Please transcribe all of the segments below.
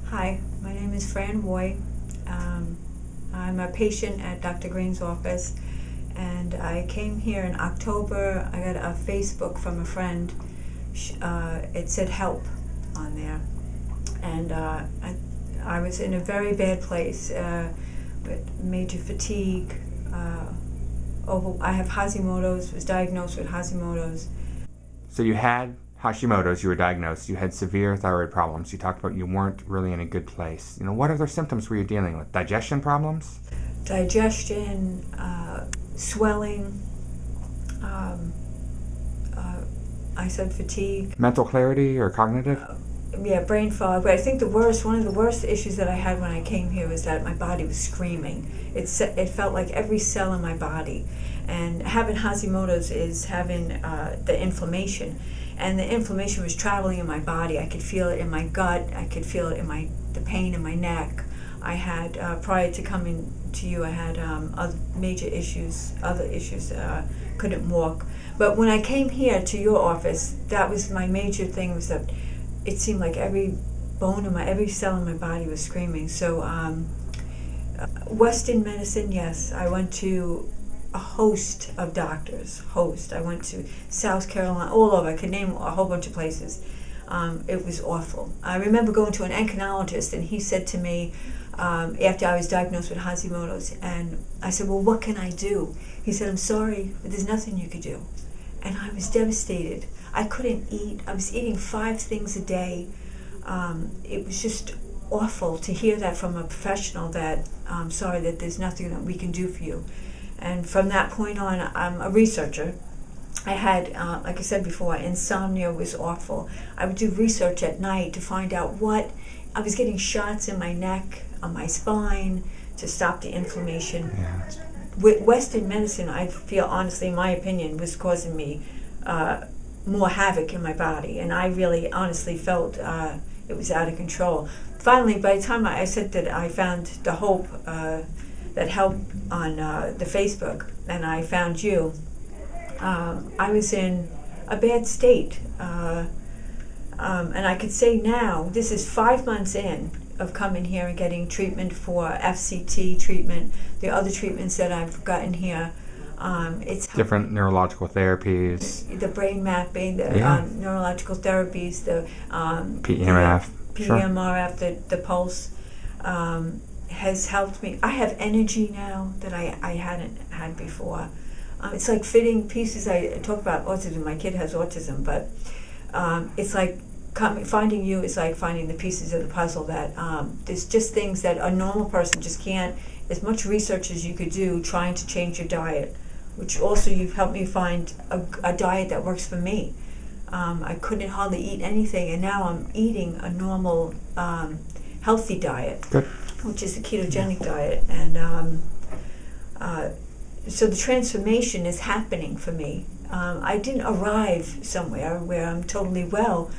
Hi, my name is Fran Woy. I'm a patient at Dr. Green's office, and I came here in October. I got a Facebook from a friend. It said help on there, and I was in a very bad place with major fatigue. I have Hashimoto's, was diagnosed with Hashimoto's. So you had Hashimoto's, you were diagnosed, you had severe thyroid problems, you talked about you weren't really in a good place. What other symptoms were you dealing with? Digestion problems? Digestion, swelling, I said fatigue. Mental clarity or cognitive? Yeah, brain fog. But I think one of the worst issues that I had when I came here was that my body was screaming. It felt like every cell in my body. And having Hashimoto's is having the inflammation. And the inflammation was traveling in my body. I could feel it in my gut. I could feel it in the pain in my neck. I had, prior to coming to you, I had other issues, couldn't walk. But when I came here to your office, that was my major thing, was that it seemed like every bone in every cell in my body was screaming. So Western medicine, yes. I went to a host of doctors. I went to South Carolina, all over. I could name a whole bunch of places. It was awful. I remember going to an endocrinologist, and he said to me, after I was diagnosed with Hashimoto's, and I said, well, what can I do? He said, I'm sorry, but there's nothing you could do. And I was devastated. I couldn't eat. I was eating 5 things a day. It was just awful to hear that from a professional, that I'm sorry, that there's nothing that we can do for you. And from that point on, I'm a researcher. I had, like I said before, insomnia was awful. I would do research at night to find out I was getting shots in my neck, on my spine, to stop the inflammation. Yeah. With Western medicine, I feel, honestly, in my opinion, was causing me more havoc in my body. And I really, honestly felt it was out of control. Finally, by the time I said that I found the hope, that help on the Facebook, and I found you, I was in a bad state. And I could say now, this is 5 months in of coming here and getting treatment for FCT treatment, the other treatments that I've gotten here. It's different neurological therapies. The brain mapping, the neurological therapies, the PEMF. PEMRF, the pulse. Has helped me. I have energy now that I hadn't had before. It's like fitting pieces. I talk about autism. My kid has autism, but it's like finding you is like finding the pieces of the puzzle that there's just things that a normal person just can't. As much research as you could do trying to change your diet, which also you've helped me find a diet that works for me. I couldn't hardly eat anything, and now I'm eating a normal, healthy diet. Good. Which is a ketogenic diet, and so the transformation is happening for me. I didn't arrive somewhere where I'm totally well,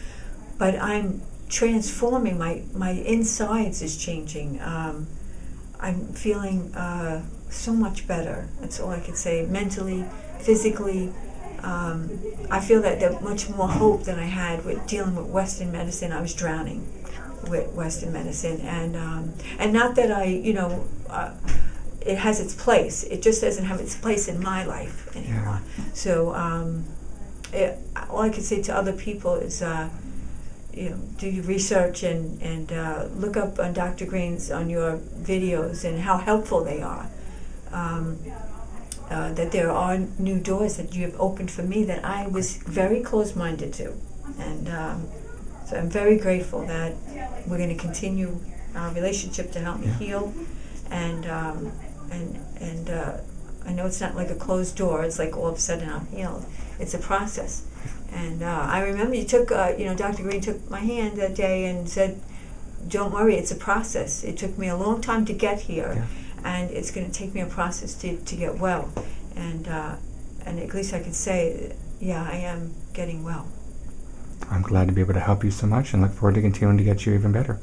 but I'm transforming. My insides is changing. I'm feeling so much better. That's all I could say. Mentally, physically, I feel that there's much more hope than I had with dealing with Western medicine. I was drowning with Western medicine, and not that it has its place. It just doesn't have its place in my life anymore. Yeah. So all I can say to other people is, do your research and look up on Dr. Green's, on your videos, and how helpful they are. That there are new doors that you have opened for me that I was very closed-minded to, and. So I'm very grateful that we're going to continue our relationship to help me heal, and I know it's not like a closed door. It's like all of a sudden I'm healed. It's a process, and I remember you took, Dr. Green took my hand that day and said, "Don't worry, it's a process. It took me a long time to get here, and it's going to take me a process to get well, and at least I could say, yeah, I am getting well." I'm glad to be able to help you so much, and look forward to continuing to get you even better.